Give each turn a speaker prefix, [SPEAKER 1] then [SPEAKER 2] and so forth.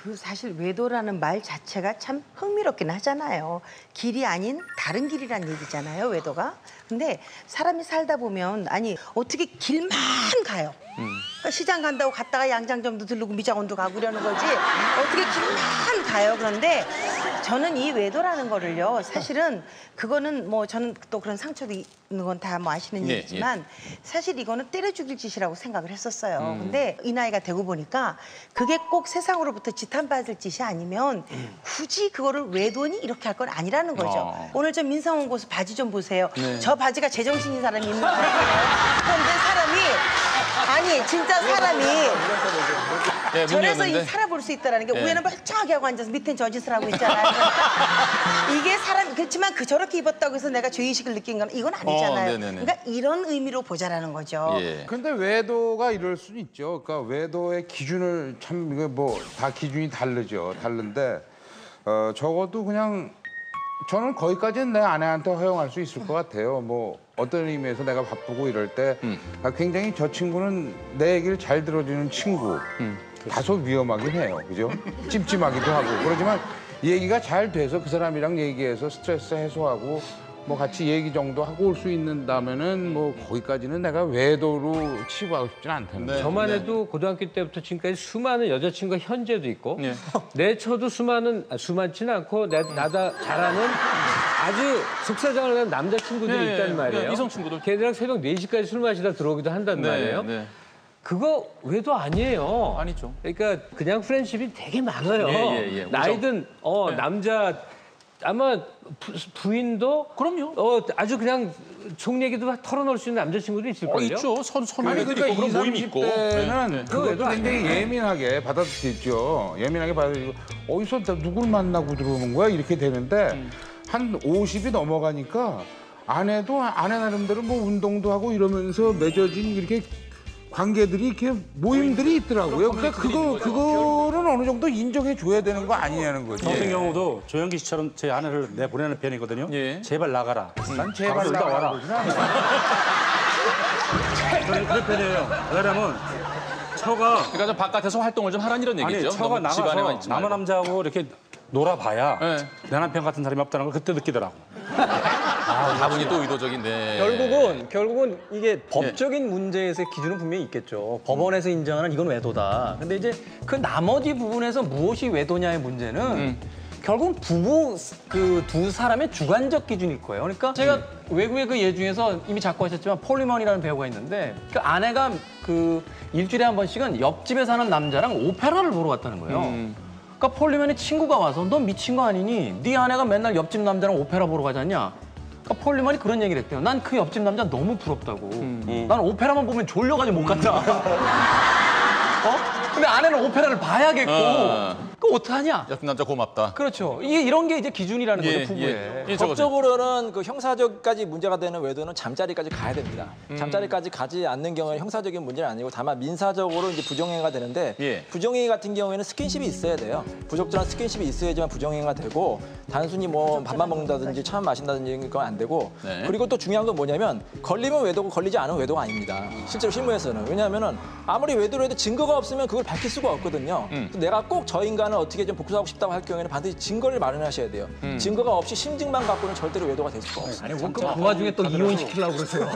[SPEAKER 1] 그 사실 외도라는 말 자체가 참 흥미롭긴 하잖아요. 길이 아닌 다른 길이란 얘기잖아요, 외도가. 근데 사람이 살다 보면 아니 어떻게 길만 가요. 그러니까 시장 간다고 갔다가 양장점도 들르고 미장원도 가고 이러는 거지 어떻게 길만 가요. 그런데 저는 이 외도라는 거를요. 사실은 그거는 뭐 저는 또 그런 상처도 있는 건 다 뭐 아시는 얘기지만 사실 이거는 때려 죽일 짓이라고 생각을 했었어요. 근데 이 나이가 되고 보니까 그게 꼭 세상으로부터 지탄받을 짓이 아니면 굳이 그거를 외도니 이렇게 할 건 아니라는 거죠. 오늘 저 민상원 고수 바지 좀 보세요. 저 바지가 제정신인 사람이 입는 바지예요. 그런데 사람이 아니 진짜 사람이
[SPEAKER 2] 네,
[SPEAKER 1] 저래서 이 살아볼 수 있다는 게 위에는 멀쩡하게 하고 앉아서 밑엔 저짓을 하고 있잖아요. 이게 사람 그렇지만 그 저렇게 입었다고 해서 내가 죄의식을 느낀 건 이건 아니잖아요. 그러니까 이런 의미로 보자라는 거죠.
[SPEAKER 3] 근데 외도가 이럴 수는 있죠. 그러니까 외도의 기준을 참 이거 뭐 다 기준이 다르죠. 다른데 적어도 그냥 저는 거기까지는 내 아내한테 허용할 수 있을 것 같아요. 뭐 어떤 의미에서 내가 바쁘고 이럴 때 굉장히 저 친구는 내 얘기를 잘 들어주는 친구. 다소 위험하긴 해요. 그죠? 찜찜하기도 하고. 그렇지만 얘기가 잘 돼서 그 사람이랑 얘기해서 스트레스 해소하고 뭐 같이 얘기 정도 하고 올 수 있는다면은 뭐 거기까지는 내가 외도로 치부하고 싶지는 않다는
[SPEAKER 4] 저만 해도 고등학교 때부터 지금까지 수많은 여자친구가 현재도 있고 내 처도 수많지는 않고 나다 잘하는 아주 속사정을 하는 남자친구들이 있단 말이에요.
[SPEAKER 2] 이성 친구들.
[SPEAKER 4] 걔들이랑 새벽 4시까지 술 마시다 들어오기도 한단 말이에요. 그거 외도 아니에요.
[SPEAKER 2] 아니죠.
[SPEAKER 4] 그러니까 그냥 프렌십이 되게 많아요. 나이든 남자 아마 부인도
[SPEAKER 2] 그럼요.
[SPEAKER 4] 아주 그냥 속 얘기도 털어놓을 수 있는 남자친구도 있을걸요?
[SPEAKER 2] 있죠. 선후배도
[SPEAKER 3] 아니 그러니까
[SPEAKER 2] 있고 그런
[SPEAKER 3] 20,
[SPEAKER 2] 모임이 있고.
[SPEAKER 3] 30대는 그것도 굉장히 예민하게 받아들이죠. 예민하게 받아들이고 어디서 누굴 만나고 들어오는 거야? 이렇게 되는데 한 50이 넘어가니까 아내 나름대로 뭐 운동도 하고 이러면서 맺어진 이렇게 관계들이 이렇게 모임들이 있더라고요. 그러니까 그거는 어느 정도 인정해 줘야 되는 거 아니냐는 거지.
[SPEAKER 5] 저 같은 경우도 조영기 씨처럼 제 아내를 내보내는 편이거든요. 제발 나가라.
[SPEAKER 3] 난 제발 나가라.
[SPEAKER 5] 저는 그런 편이에요. 왜냐면 처가
[SPEAKER 2] 그러니까 좀 바깥에서 활동을 좀 하라는 이런 얘기죠.
[SPEAKER 5] 아니 처가
[SPEAKER 2] 너무 집 안에만
[SPEAKER 5] 나가서
[SPEAKER 2] 있지
[SPEAKER 5] 남의
[SPEAKER 2] 말고.
[SPEAKER 5] 남자하고 이렇게 놀아봐야 내 남편 같은 사람이 없다는 걸 그때 느끼더라고.
[SPEAKER 2] 다분히 또 의도적인데.
[SPEAKER 6] 결국은 이게 법적인 문제에서의 기준은 분명히 있겠죠. 법원에서 인정하는 이건 외도다. 근데 이제 그 나머지 부분에서 무엇이 외도냐의 문제는 결국은 부부 그 두 사람의 주관적 기준일 거예요. 그러니까 제가 외국의 그 예 중에서 이미 작고 하셨지만 폴리먼이라는 배우가 있는데 그 아내가 그 일주일에 한 번씩은 옆집에 사는 남자랑 오페라를 보러 갔다는 거예요. 그러니까 폴리먼의 친구가 와서 너 미친 거 아니니? 네 아내가 맨날 옆집 남자랑 오페라 보러 가잖냐? 그러니까 폴리먼이 그런 얘기를 했대요. 난 그 옆집 남자 너무 부럽다고. 난 오페라만 보면 졸려가지고 못 간다. 근데 아내는 오페라를 봐야겠고. 그거 어떡하냐?
[SPEAKER 2] 옆 남자 고맙다.
[SPEAKER 6] 그렇죠. 이런 게 이제 기준이라는 거죠, 부부에.
[SPEAKER 7] 법적으로는 그 형사적까지 문제가 되는 외도는 잠자리까지 가야 됩니다. 잠자리까지 가지 않는 경우는 형사적인 문제는 아니고 다만 민사적으로 이제 부정행위가 되는데 부정행위 같은 경우에는 스킨십이 있어야 돼요. 부적절한 스킨십이 있어야지만 부정행위가 되고 단순히 뭐 밥만 먹는다든지 차만 마신다든지 이런 건 안 되고 그리고 또 중요한 건 뭐냐면 걸리면 외도고 걸리지 않으면 외도가 아닙니다. 실제로 실무에서는. 왜냐하면 아무리 외도를 해도 증거가 없으면 그걸 밝힐 수가 없거든요. 내가 꼭 저 인간을 어떻게 좀 복수하고 싶다고 할 경우에는 반드시 증거를 마련하셔야 돼요. 증거가 없이 심증만 갖고는 절대로 외도가 될 수가 없어요.
[SPEAKER 6] 아니, 그 와중에 또 이혼시키려고 그러세요.